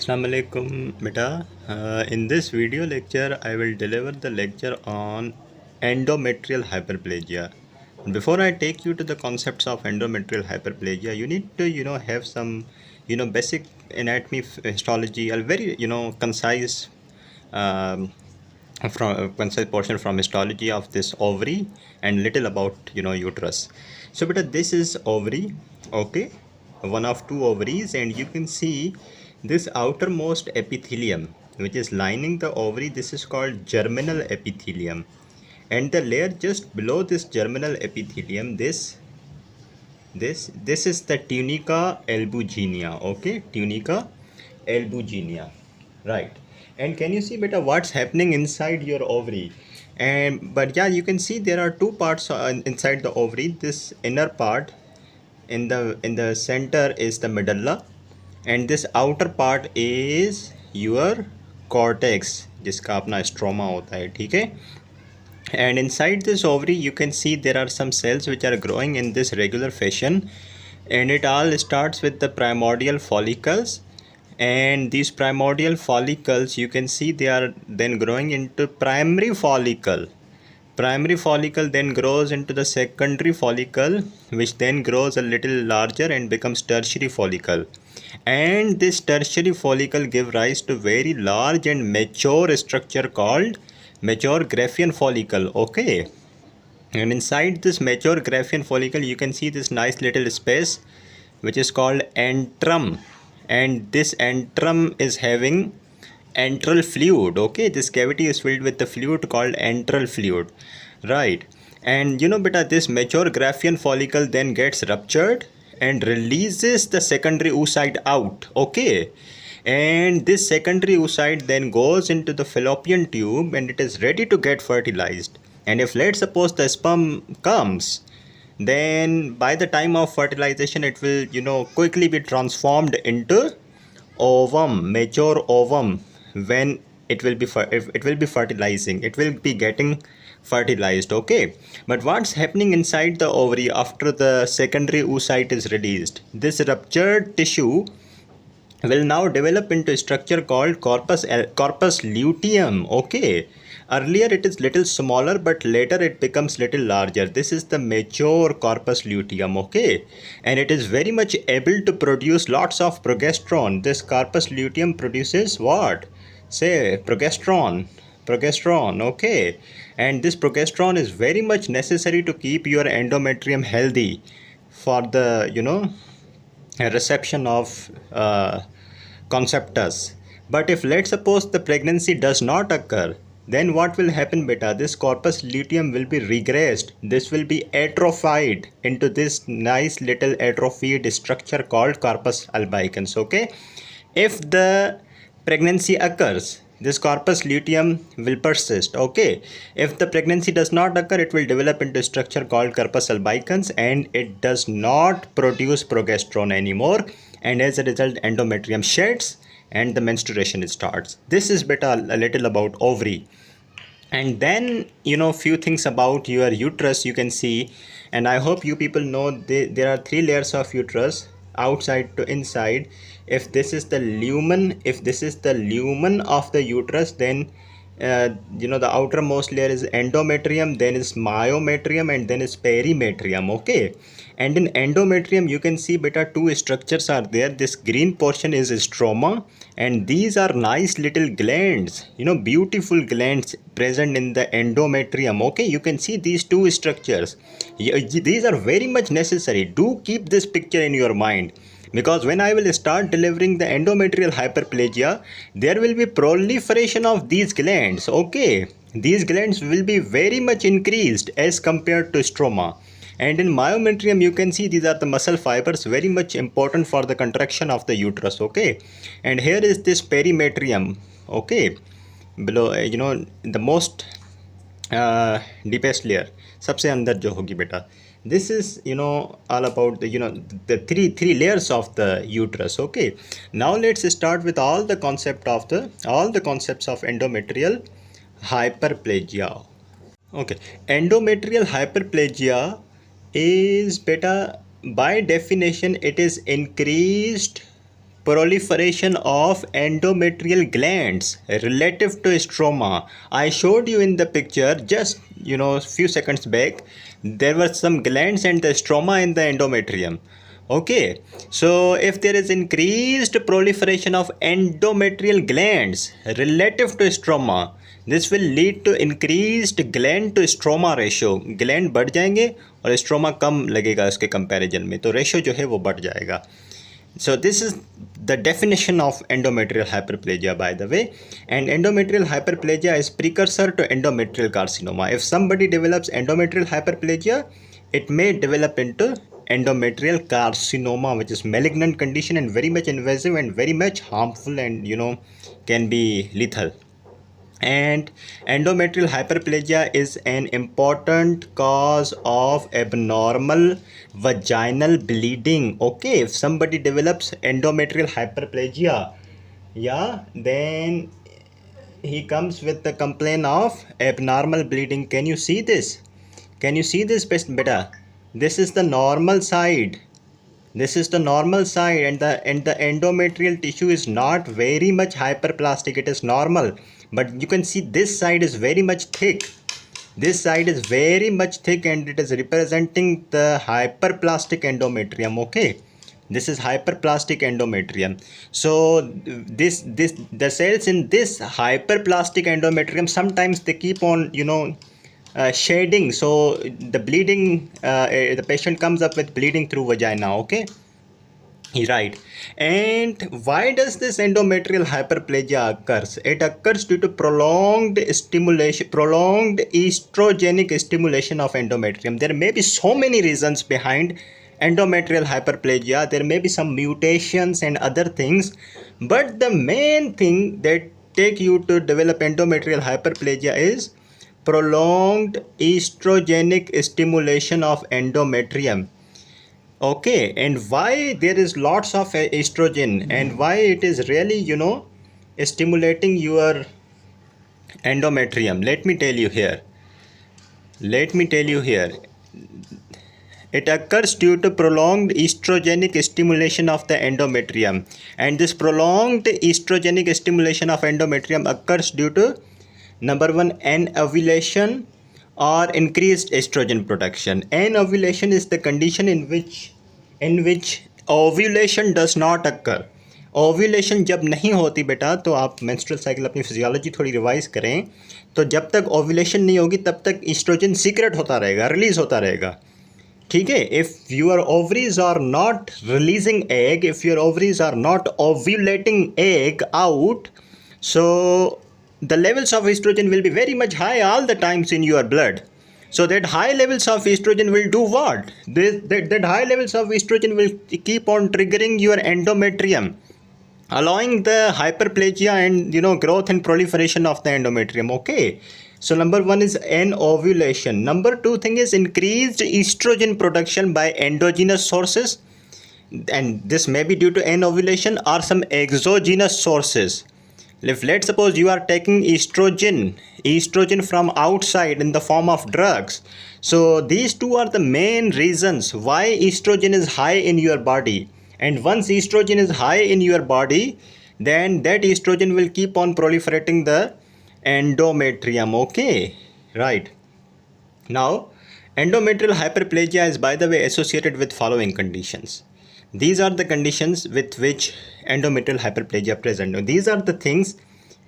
Assalamu alaikum beta. In this video lecture I will deliver the lecture on endometrial hyperplasia. Before I take you to the concepts of endometrial hyperplasia, you need to have some basic anatomy, histology, a very concise um, from concise portion from histology of this ovary and little about uterus. So beta, this is ovary, okay, one of two ovaries, and you can see this outermost epithelium which is lining the ovary. This is called germinal epithelium, and the layer just below this germinal epithelium, this is the tunica albuginea, okay, tunica albuginea, right? And can you see better what's happening inside your ovary? And but yeah, you can see there are two parts inside the ovary. This inner part in the center is the medulla, and this outer part is your cortex जिसका अपना stroma होता है, ठीक है? And inside this ovary you can see there are some cells which are growing in this regular fashion, and it all starts with the primordial follicles. And these primordial follicles, you can see they are then growing into primary follicle. Primary follicle then grows into the secondary follicle, which then grows a little larger and becomes tertiary follicle. And this tertiary follicle give rise to very large and mature structure called mature Graafian follicle, okay? And inside this mature Graafian follicle you can see this nice little space which is called antrum, and this antrum is having antral fluid, okay? This cavity is filled with the fluid called antral fluid, right? And beta, this mature Graafian follicle then gets ruptured and releases the secondary oocyte out, okay? And this secondary oocyte then goes into the fallopian tube and it is ready to get fertilized. And if let's suppose the sperm comes, then by the time of fertilization it will quickly be transformed into ovum, mature ovum. When it will be fertilizing, it will be getting fertilized, okay? But what's happening inside the ovary after the secondary oocyte is released? This ruptured tissue will now develop into a structure called corpus luteum, okay? Earlier it is little smaller, but later it becomes little larger. This is the mature corpus luteum, okay? And it is very much able to produce lots of progesterone. This corpus luteum produces what? Say progesterone, okay? And this progesterone is very much necessary to keep your endometrium healthy for the reception of conceptus. But if let's suppose the pregnancy does not occur, then what will happen beta? This corpus luteum will be regressed. This will be atrophied into this nice little atrophied structure called corpus albicans, okay? If the pregnancy occurs, this corpus luteum will persist, okay? If the pregnancy does not occur, it will develop into a structure called corpus albicans, and it does not produce progesterone anymore, and as a result endometrium sheds and the menstruation starts. This is beta a little about ovary. And then few things about your uterus you can see, and I hope you people know there are three layers of uterus, outside to inside. If this is the lumen of the uterus, then the outermost layer is endometrium, then is myometrium, and then is perimetrium, okay? And in endometrium you can see beta two structures are there. This green portion is stroma, and these are nice little glands, beautiful glands present in the endometrium, okay? You can see these two structures. These are very much necessary. Do keep this picture in your mind, because when I will start delivering the endometrial hyperplasia, there will be proliferation of these glands, okay? These glands will be very much increased as compared to stroma. And in myometrium you can see these are the muscle fibers, very much important for the contraction of the uterus, okay? And here is this perimetrium, okay? Below the most deepest layer, सबसे अंदर जो होगी बेटा. This is all about the three layers of the uterus, okay? Now let's start with all the concepts of endometrial hyperplasia, okay? Endometrial hyperplasia is beta, by definition it is increased proliferation of endometrial glands relative to stroma. I showed you in the picture just few seconds back. There were some glands and the stroma in the endometrium. Okay, so if there is increased proliferation of endometrial glands relative to stroma, this will lead to increased gland to stroma ratio. gland बढ़ जाएंगे और stroma कम लगेगा उसके comparison में, तो ratio जो है वो बढ़ जाएगा. So this is the definition of endometrial hyperplasia, by the way. And endometrial hyperplasia is precursor to endometrial carcinoma. If somebody develops endometrial hyperplasia, it may develop into endometrial carcinoma, which is malignant condition and very much invasive and very much harmful, and can be lethal. And endometrial hyperplasia is an important cause of abnormal vaginal bleeding. Okay, if somebody develops endometrial hyperplasia, then he comes with the complaint of abnormal bleeding. Can you see this? Can you see this, beta? This is the normal side. This is the normal side, and the endometrial tissue is not very much hyperplastic. It is normal, but you can see this side is very much thick. This side is very much thick, and it is representing the hyperplastic endometrium. Okay, this is hyperplastic endometrium. So the cells in this hyperplastic endometrium, sometimes they keep on shading, so the bleeding, the patient comes up with bleeding through vagina. Okay, right. And why does this endometrial hyperplasia occurs? It occurs due to prolonged estrogenic stimulation of endometrium. There may be so many reasons behind endometrial hyperplasia. There may be some mutations and other things, but the main thing that take you to develop endometrial hyperplasia is prolonged estrogenic stimulation of endometrium. Okay, and why there is lots of estrogen, and why it is really stimulating your endometrium? Let me tell you here. It occurs due to prolonged estrogenic stimulation of the endometrium, and this prolonged estrogenic stimulation of endometrium occurs due to number one, anovulation or increased estrogen production. Anovulation is the condition in which ovulation does not occur. Ovulation जब नहीं होती बेटा, तो आप menstrual cycle अपनी physiology थोड़ी revise करें, तो जब तक ओव्यूलेशन नहीं होगी तब तक ईस्ट्रोजन सीक्रेट होता रहेगा, रिलीज होता रहेगा. ठीक है. If your ovaries are not releasing egg, if your ovaries are not ovulating egg out, so the levels of estrogen will be very much high all the times in your blood. So that high levels of estrogen will do what? That high levels of estrogen will keep on triggering your endometrium, allowing the hyperplasia and growth and proliferation of the endometrium. Okay, so number one is anovulation. Number two thing is increased estrogen production by endogenous sources, and this may be due to anovulation or some exogenous sources. If let's suppose you are taking estrogen from outside in the form of drugs, so these two are the main reasons why estrogen is high in your body. And once estrogen is high in your body, then that estrogen will keep on proliferating the endometrium. Okay, right. Now, endometrial hyperplasia is, by the way, associated with following conditions. These are the conditions with which endometrial hyperplasia present. These are the things,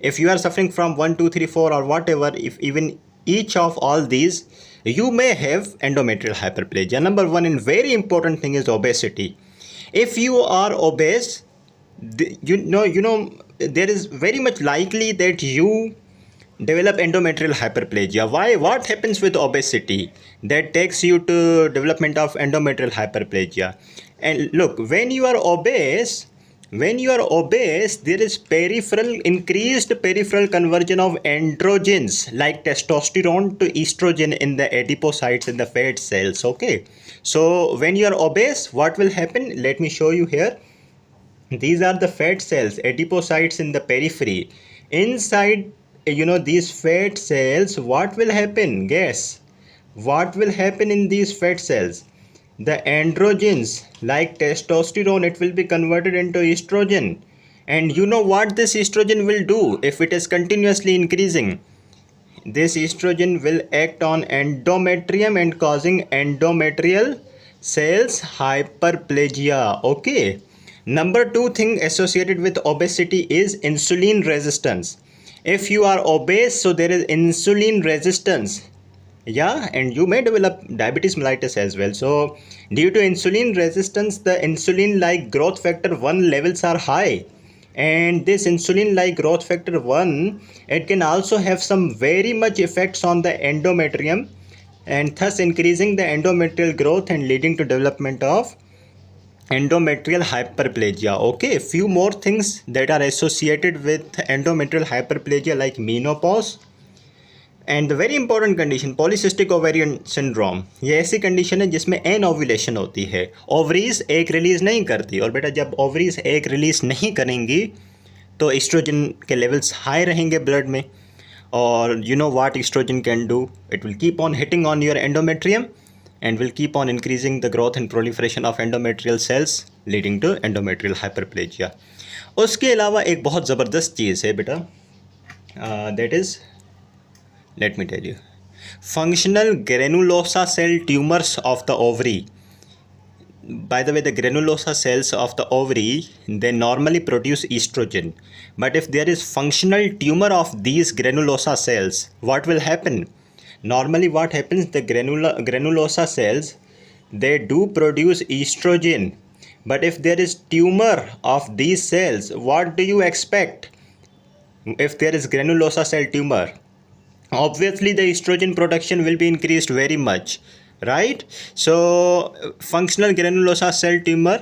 if you are suffering from 1, 2, 3, 4 or whatever, if even each of all these, you may have endometrial hyperplasia. Number one and very important thing is obesity. If you are obese, there is very much likely that you develop endometrial hyperplasia. Why? What happens with obesity that takes you to development of endometrial hyperplasia? And look, when you are obese, there is increased peripheral conversion of androgens like testosterone to estrogen in the adipocytes in the fat cells. Okay, so when you are obese, what will happen? Let me show you here. These are the fat cells, adipocytes in the periphery. Inside these fat cells, what will happen? Guess what will happen in these fat cells? the androgens like testosterone, it will be converted into estrogen. And you know what this estrogen will do if it is continuously increasing? This estrogen will act on endometrium and causing endometrial cells hyperplasia. Okay. Number two thing associated with obesity is insulin resistance. If you are obese, so there is insulin resistance. Yeah, and you may develop diabetes mellitus as well. So due to insulin resistance, the insulin like growth factor 1 levels are high, and this insulin like growth factor 1, it can also have some very much effects on the endometrium, and thus increasing the endometrial growth and leading to development of endometrial hyperplasia. Okay, few more things that are associated with endometrial hyperplasia like menopause, and the very important condition polycystic ovarian syndrome. ये ऐसी condition है जिसमें N ovulation होती है, ovaries egg release नहीं करती, और बेटा जब ओवरीज एग रिलीज़ नहीं करेंगी तो एस्ट्रोजन के लेवल्स हाई रहेंगे ब्लड में, और you know what estrogen can do, it will keep on hitting on your endometrium and will keep on increasing the growth and proliferation of endometrial cells leading to endometrial hyperplasia. उसके अलावा एक बहुत ज़बरदस्त चीज़ है बेटा, that is, let me tell you, functional granulosa cell tumors of the ovary. By the way, the granulosa cells of the ovary, they normally produce estrogen, but if there is functional tumor of these granulosa cells, what will happen? Normally what happens, the granulosa cells, they do produce estrogen, but if there is tumor of these cells, what do you expect? If there is granulosa cell tumor, obviously the estrogen production will be increased very much, right? So functional granulosa cell tumor,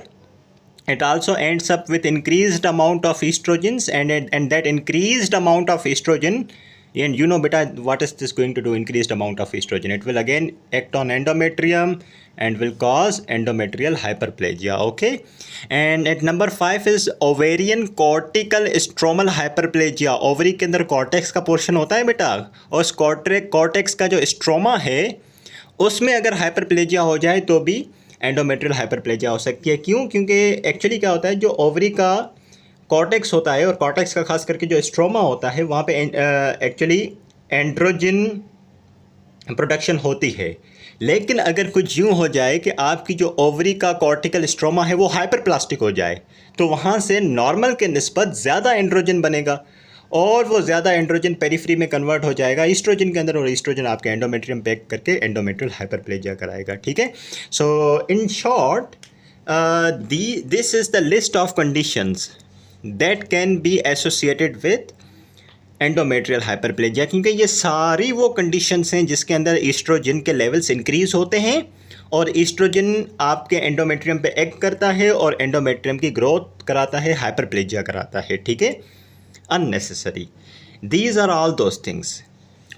it also ends up with increased amount of estrogens, and that increased amount of estrogen, and you know beta, what is this going to do? Increased amount of estrogen, it will again act on endometrium and will cause endometrial hyperplasia. Okay, and at number 5 is ovarian cortical stromal hyperplasia. Ovary के अंदर cortex का portion होता है बेटा, और उस cortex का जो स्ट्रोमा है उसमें अगर हाइपरप्लेजिया हो जाए तो भी एंडोमेट्रियल हाइपरप्लेजिया हो सकती है। क्यों? क्योंकि एक्चुअली क्या होता है, जो ओवरी का कॉर्टेक्स होता है और कॉर्टेक्स का खास करके जो स्ट्रोमा होता है, वहाँ पे एक्चुअली एंड्रोजन प्रोडक्शन होती है। लेकिन अगर कुछ यूँ हो जाए कि आपकी जो ओवरी का कॉर्टिकल स्ट्रोमा है वो हाइपरप्लास्टिक हो जाए, तो वहाँ से नॉर्मल के निस्बत ज़्यादा एंड्रोजन बनेगा, और वो ज़्यादा एंड्रोजन पेरीफ्री में कन्वर्ट हो जाएगा ईस्ट्रोजन के अंदर, और ईस्ट्रोजन आपके एंडोमेट्रियम पे एक्ट करके एंडोमेट्रियल हाइपरप्लेजिया कराएगा। ठीक है, so in short this is the list of conditions that can be associated with endometrial hyperplasia, क्योंकि ये सारी वो कंडीशंस हैं जिसके अंदर ईस्ट्रोजन के लेवल्स इंक्रीज होते हैं, और ईस्ट्रोजन आपके एंडोमेट्रियम पे एक्ट करता है और एंडोमेट्रियम की ग्रोथ कराता है, हाइपरप्लेजिया कराता है। ठीक है, unnecessary, these are all those things.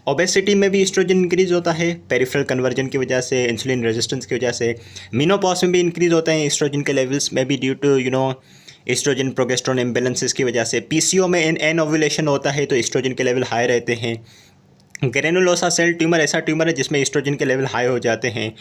Obesity में भी ईस्ट्रोजन इंक्रीज होता है पेरिफेरल कन्वर्जन की वजह से, इंसुलिन रेजिस्टेंस की वजह से। मेनोपॉज में भी इंक्रीज होते हैं ईस्ट्रोजन के लेवल्स में भी, due to you know oestrogen progesterone imbalances की वजह से। पीसीओ में एन ओव्यूलेशन होता है तो एस्ट्रोजन के लेवल हाई रहते हैं। ग्रेनुलोसा सेल ट्यूमर ऐसा ट्यूमर है जिसमें एस्ट्रोजन के लेवल हाई हो जाते हैं।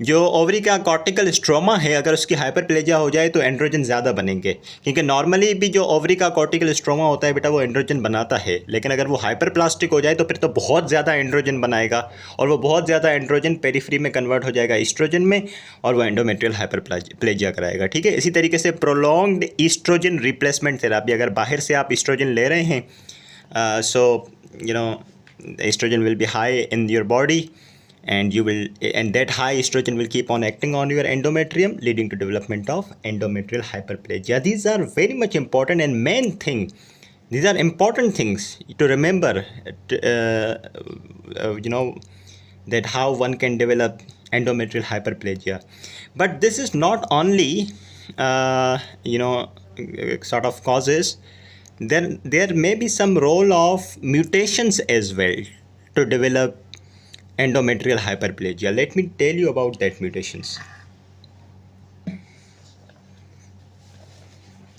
जो ओवरी का कॉर्टिकल स्ट्रोमा है, अगर उसकी हाइपरप्लेजिया हो जाए तो एंड्रोजन ज़्यादा बनेंगे, क्योंकि नॉर्मली भी जो ओवरी का कॉर्टिकल स्ट्रोमा होता है बेटा वो एंड्रोजन बनाता है, लेकिन अगर वो हाइपरप्लास्टिक हो जाए तो फिर तो बहुत ज़्यादा एंड्रोजन बनाएगा, और वो बहुत ज़्यादा एंड्रोजन पेरीफ्री में कन्वर्ट हो जाएगा एस्ट्रोजन में, और वो एंडोमेट्रियल हाइपरप्लेजिया कराएगा। ठीक है, इसी तरीके से प्रोलॉन्ग्ड ईस्ट्रोजन रिप्लेसमेंट थेरापी, अगर बाहर से आप ईस्ट्रोजन ले रहे हैं, so you know estrogen will be high in your body, and that high estrogen will keep on acting on your endometrium, leading to development of endometrial hyperplasia. These are very much important and main thing. These are important things to remember, you know, that how one can develop endometrial hyperplasia. But this is not only you know sort of causes. Then there may be some role of mutations as well to develop endometrial hyperplasia. Let me tell you about that mutations.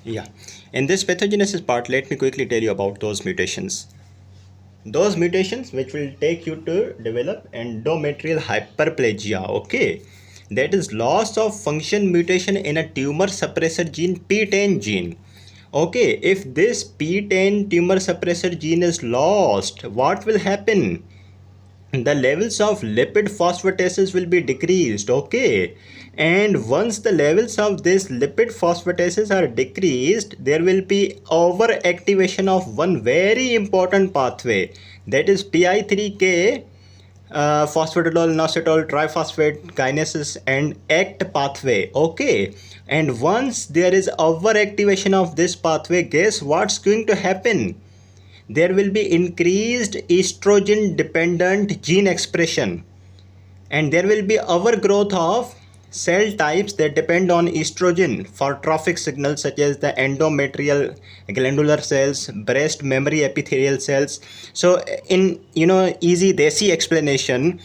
Yeah, in this pathogenesis part, let me quickly tell you about those mutations. Those mutations which will take you to develop endometrial hyperplasia. Okay, that is loss of function mutation in a tumor suppressor gene, P10 gene. Okay, if this P10 tumor suppressor gene is lost, what will happen? The levels of lipid phosphatases will be decreased. Okay, and once the levels of this lipid phosphatases are decreased, there will be overactivation of one very important pathway, that is PI3K, phosphatidol inositol triphosphate kinases and ACT pathway. Okay, and once there is overactivation of this pathway, guess what's going to happen? There will be increased estrogen dependent gene expression, and there will be overgrowth of cell types that depend on estrogen for trophic signals, such as the endometrial glandular cells, breast memory epithelial cells. So in easy desi explanation,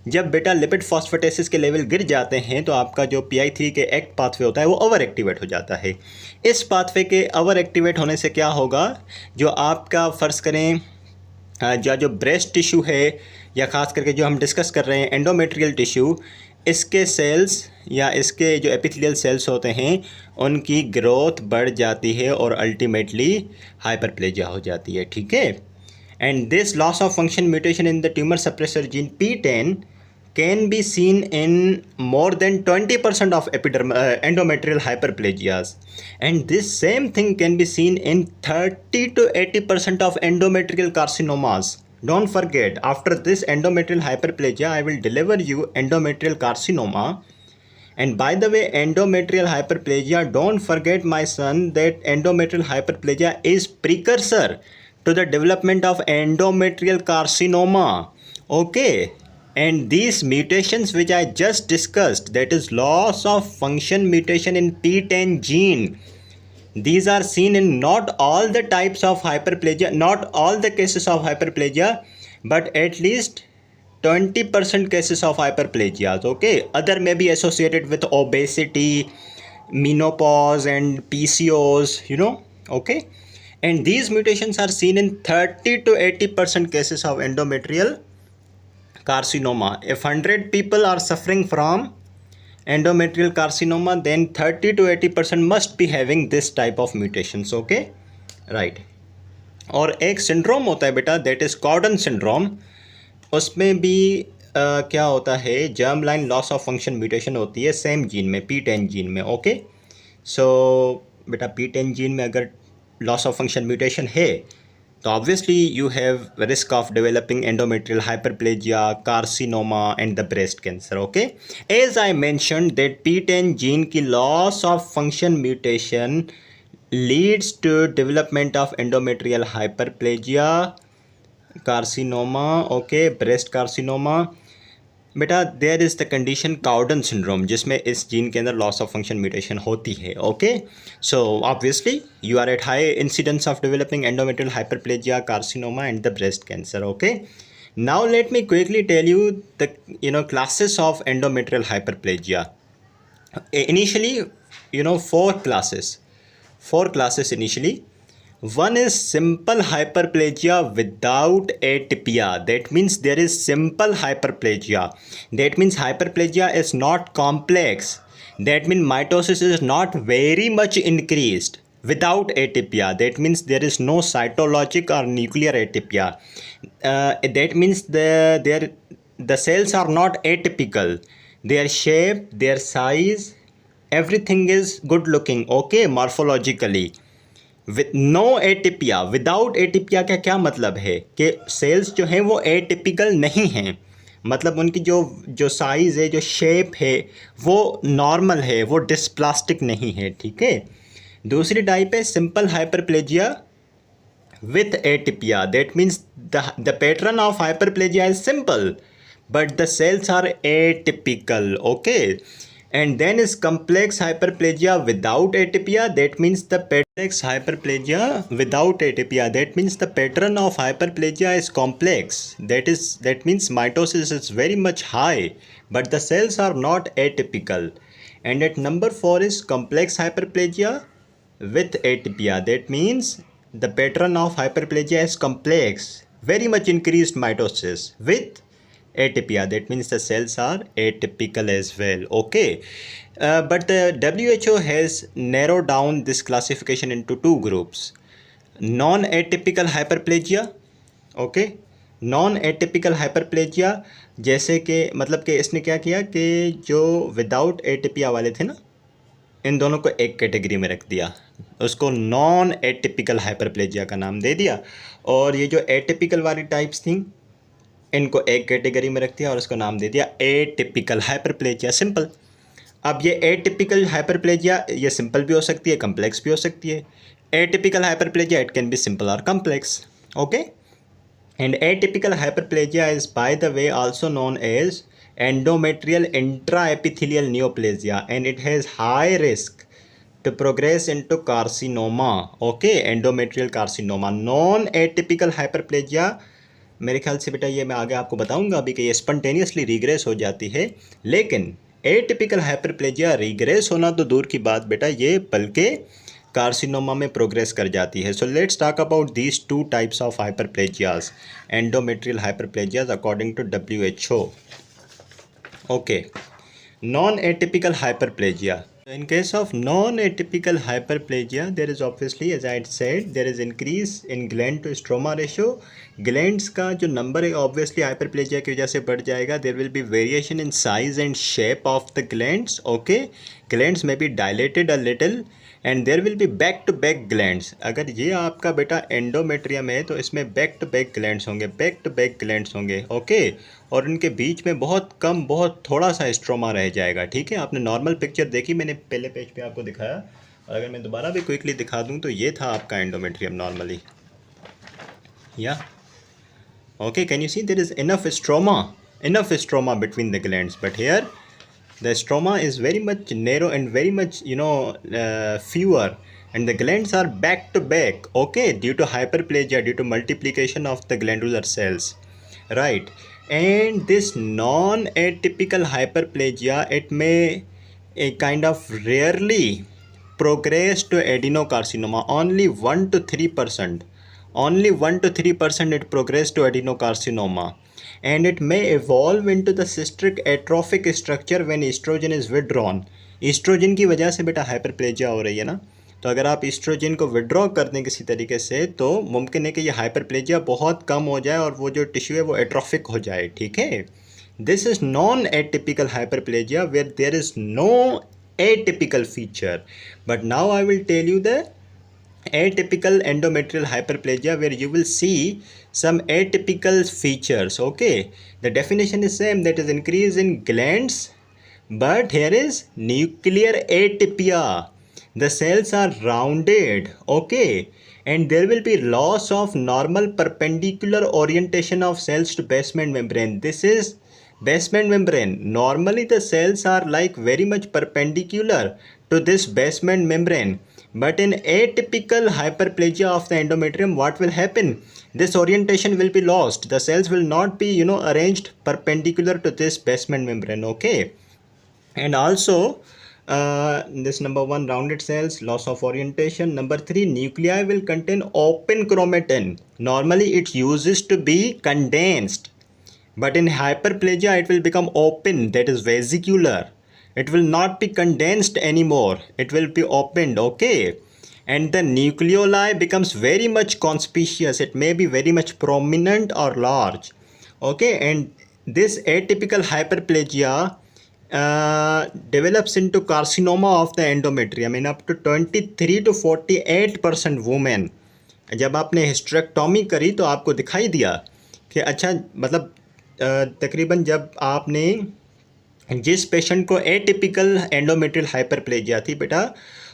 जब बेटा lipid फॉस्फेटेसिस के level गिर जाते हैं तो आपका जो PI3 के एक्ट पाथवे होता है वो ओवर एक्टिवेट हो जाता है। इस पाथवे के ओवर एक्टिवेट होने से क्या होगा, जो आपका फ़र्ज़ करें जो ब्रेस्ट टिश्यू है, या ख़ास करके जो हम डिस्कस कर रहे हैं एंडोमेट्रियल टिश्यू, इसके सेल्स या इसके जो एपिथेलियल सेल्स होते हैं उनकी ग्रोथ बढ़ जाती है और अल्टीमेटली हाइपरप्लेजिया हो जाती है। ठीक है, and this loss of function mutation in the tumour suppressor gene P10 can be seen in more than 20% of endometrial hyperplasias, and this same thing can be seen in 30 to 80% of endometrial carcinomas. Don't forget, after this endometrial hyperplasia I will deliver you endometrial carcinoma. And by the way, endometrial hyperplasia, don't forget my son, that endometrial hyperplasia is precursor to the development of endometrial carcinoma. Okay, and these mutations which I just discussed, that is loss of function mutation in P10 gene, these are seen in not all the types of hyperplasia, not all the cases of hyperplasia, but at least 20% cases of hyperplasias. Okay, other may be associated with obesity, menopause and PCOS, okay, and these mutations are seen in 30 to 80% cases of endometrial carcinoma. If 100 people are suffering from endometrial carcinoma, then 30 to 80% must be having this type of mutations. Okay, right. और एक syndrome होता है बेटा, that is कॉर्डन syndrome. उसमें भी क्या होता है, germ line loss of function mutation होती है सेम जीन में, P10 जीन में। ओके, सो बेटा P10 जीन में अगर लॉस ऑफ फंक्शन म्यूटेशन है तो obviously you have risk of developing endometrial hyperplasia, carcinoma and the breast cancer. Okay, as I mentioned that P10 gene की loss of function mutation leads to development of endometrial hyperplasia, carcinoma, okay, breast carcinoma. बेटा there is the condition Cowden syndrome, जिसमें इस gene के अंदर loss of function mutation होती है। Okay, so obviously you are at high incidence of developing endometrial hyperplasia, carcinoma and the breast cancer. Okay, now let me quickly tell you the classes of endometrial hyperplasia. Initially four classes initially. One is simple hyperplasia without atypia. That means there is simple hyperplasia. That means hyperplasia is not complex. That means mitosis is not very much increased without atypia. That means there is no cytologic or nuclear atypia. That means the cells are not atypical. Their shape, their size, everything is good looking. Okay, morphologically with no atypia. Without atypia का क्या मतलब है कि sales जो हैं वो atypical नहीं हैं, मतलब उनकी जो साइज़ है, जो शेप है वो नॉर्मल है, वो डिस्प्लास्टिक नहीं है। ठीक है, दूसरी टाइप है simple hyperplasia with atypia. That means the pattern of hyperplasia is simple but the cells are atypical. Okay, and then is complex hyperplasia without atypia. That means the complex hyperplasia without atypia. That means the pattern of hyperplasia is complex. That means mitosis is very much high but the cells are not atypical. And at number 4 is complex hyperplasia with atypia. That means the pattern of hyperplasia is complex, very much increased mitosis with atypia. That means the cells are atypical as well. Okay, but the WHO has narrowed down this classification into two groups: non-atypical hyperplasia, okay, non atypical hyperplasia, जैसे कि मतलब कि इसने क्या किया कि जो without atypia वाले थे ना, इन दोनों को एक कैटेगरी में रख दिया, उसको नॉन एटिपिकल हाइपरप्लेजिया का नाम दे दिया, और ये जो एटिपिकल वाली टाइप्स थी इनको एक कैटेगरी में रख दिया और उसको नाम दे दिया एटिपिकल हाइपरप्लेजिया। सिंपल। अब ये एटिपिकल हाइपरप्लेजिया ये सिंपल भी हो सकती है, कम्प्लेक्स भी हो सकती है। Atypical hyperplasia it can be simple और complex. Okay, and atypical hyperplasia is, by the way, also known as endometrial intraepithelial neoplasia, and it has high risk to progress into carcinoma. Okay, endometrial carcinoma. Non atypical hyperplasia, मेरे ख्याल से बेटा ये मैं आगे आपको बताऊंगा अभी कि ये स्पॉन्टेनियसली रिग्रेस हो जाती है, लेकिन एटिपिकल हाइपरप्लेजिया रिग्रेस होना तो दूर की बात बेटा, ये बल्कि कार्सिनोमा में प्रोग्रेस कर जाती है। So let's talk about these two types of hyperplasias, endometrial hyperplasias according to WHO. Okay, non atypical hyperplasia. In case of non-atypical hyperplasia, there is obviously, as I had said, there is increase in gland to stroma ratio. Glands का जो number है obviously hyperplasia की वजह से बढ़ जाएगा. There will be variation in size and shape of the glands. Okay, glands may be dilated a little and there will be back to back glands. अगर ये आपका बेटा एंडोमेट्रियम है तो इसमें बैक टू बैक ग्लैंड्स होंगे, back to back glands होंगे। Okay, और उनके बीच में बहुत कम, बहुत थोड़ा सा स्ट्रोमा रह जाएगा। ठीक है, आपने नॉर्मल पिक्चर देखी, मैंने पहले पेज पे आपको दिखाया, और अगर मैं दोबारा भी क्विकली दिखा दूं तो ये था आपका एंडोमेट्रियम नॉर्मली। या okay, can you see there is enough stroma between the glands, but here the stroma is very much narrow and very much fewer, and the glands are back to back. Okay, due to hyperplasia, due to multiplication of the glandular cells, right? And this non-atypical hyperplasia, it may kind of rarely progress to adenocarcinoma. Only 1 to 3%, only 1 to 3% it progress to adenocarcinoma, and it may evolve into the cystic atrophic structure when estrogen is withdrawn. Estrogen की वजह से बेटा hyperplasia हो रही है ना, तो अगर आप एस्ट्रोजन को विड्रॉ कर दें किसी तरीके से तो मुमकिन है कि ये हाइपरप्लेजिया बहुत कम हो जाए और वो जो टिश्यू है वो एट्रोफिक हो जाए। ठीक है, this is non atypical hyperplasia where there is no atypical feature. But now I will tell you the atypical endometrial hyperplasia where you will see some atypical features. Okay, the definition is same, that is increase in glands, but here is nuclear atypia. The cells are rounded. Okay, and there will be loss of normal perpendicular orientation of cells to basement membrane. This is basement membrane. Normally the cells are like very much perpendicular to this basement membrane, but in atypical hyperplasia of the endometrium, what will happen? This orientation will be lost. The cells will not be arranged perpendicular to this basement membrane. Okay, and also this number 1, rounded cells, loss of orientation. Number 3, nuclei will contain open chromatin. Normally it uses to be condensed, but in hyperplasia it will become open, that is vesicular. It will not be condensed anymore, it will be opened. Okay, and the nucleoli becomes very much conspicuous, it may be very much prominent or large. Okay, and this atypical hyperplasia develops into carcinoma of the endometrium in up to 23 to 48% women. जब आपने hysterectomy करी तो आपको दिखाई दिया कि अच्छा मतलब तकरीबन जब आपने जिस पेशेंट को एटिपिकल एंडोमेट्रियल हाइपरप्लेजिया थी बेटा,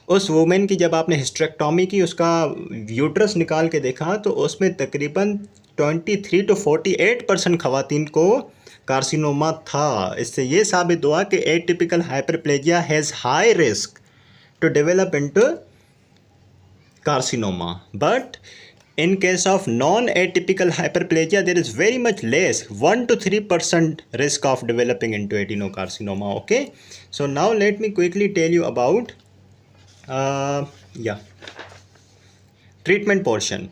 उस वुमेन की जब आपने हिस्टेरेक्टोमी की, उसका यूट्रस निकाल के देखा तो उसमें तकरीबन 23 to 48% खवातीन को कार्सिनोमा था। इससे ये साबित हुआ कि atypical hyperplasia has high risk to develop into carcinoma, but in case of non-atypical hyperplasia, there is very much less, 1 to 3% risk of developing into adenocarcinoma. Okay, so now let me quickly tell you about treatment portion.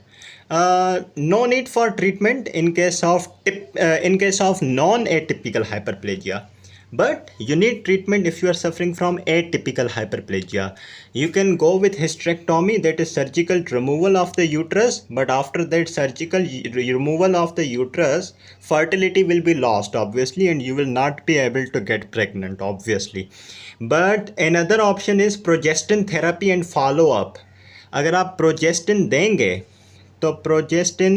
No need for treatment in case of non-atypical hyperplasia, but you need treatment if you are suffering from atypical hyperplasia. You can go with hysterectomy, that is surgical removal of the uterus, but after that surgical removal of the uterus, fertility will be lost obviously, and you will not be able to get pregnant obviously. But another option is progestin therapy and follow up. अगर आप progestin देंगे तो progestin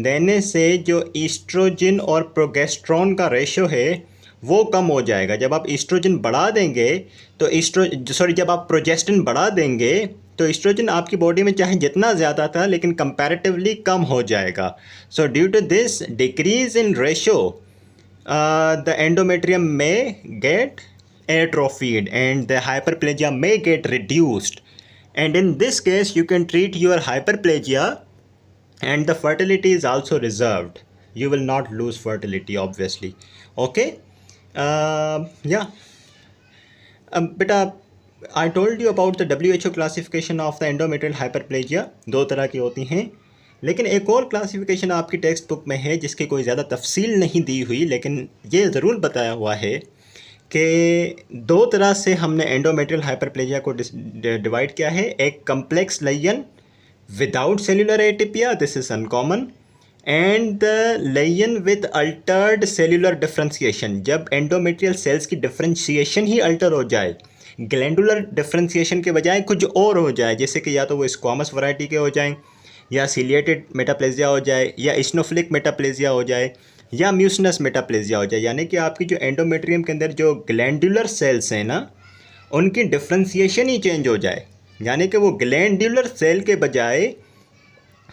देने से जो oestrogen और progesterone का ratio है वो कम हो जाएगा. जब आप ईस्ट्रोजन बढ़ा देंगे तो जब आप प्रोजेस्टिन बढ़ा देंगे तो ईस्ट्रोजन आपकी बॉडी में चाहे जितना ज़्यादा था लेकिन कंपैरेटिवली कम हो जाएगा. So due to this decrease in ratio the endometrium में get atrophied and the hyperplasia may get reduced, and in this case you can treat your hyperplasia and the fertility is also reserved. You will not lose fertility obviously. Okay. Yeah, beta, I told you about the WHO classification of the endometrial hyperplasia. दो तरह की होती हैं, लेकिन एक और classification आपकी text book में है जिसकी कोई ज़्यादा तफसील नहीं दी हुई, लेकिन ये ज़रूर बताया हुआ है कि दो तरह से हमने एंडोमेट्रियल हाइपरप्लेजिया को डिवाइड किया है. एक complex Leyen without cellular atypia, this is uncommon, and the Leyen with Altered cellular differentiation. जब एंडोमेट्रियल सेल्स की डिफ्रेंशिएशन ही अल्टर हो जाए, ग्लैंडुलर डिफ्रेंशिएशन के बजाय कुछ और हो जाए, जैसे कि या तो वो स्क्वामस वैरायटी के हो जाएं, या सीलिएटेड मेटाप्लेजिया हो जाए, या इस्नोफिलिक मेटाप्लेजिया हो जाए, या म्यूसिनस मेटाप्लेजिया हो जाए. यानी कि आपकी जो एंडोमेट्रियम के अंदर जो ग्लैंडुलर सेल्स हैं ना, उनकी डिफ्रेंशिएशन ही चेंज हो जाए. यानी कि वो ग्लैंडुलर सेल के बजाय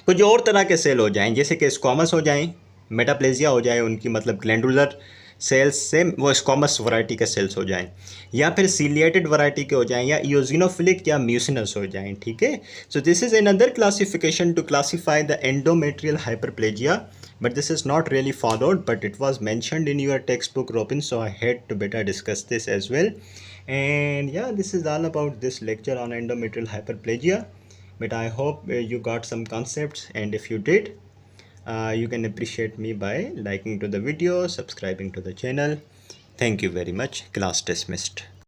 कुछ और तरह के सेल हो जाएं, जैसे कि स्क्वामस हो जाएं, मेटाप्लेजिया हो जाए उनकी, मतलब ग्लैंडुलर सेल्स से वो स्क्वामस वैरायटी के सेल्स हो जाएं, या फिर सीलिएटेड वैरायटी के हो जाएं, या इयोजिनोफिलिक या म्यूसिनस हो जाएं. ठीक है. So this is another classification to classify the endometrial hyperplasia, but this is not really followed, but it was mentioned in your textbook, Robin, so I had to better discuss this as well. And yeah, this is all about this lecture on endometrial hyperplasia, but I hope you got some concepts, and if you did, you can appreciate me by liking to the video, subscribing to the channel. Thank you very much. Class dismissed.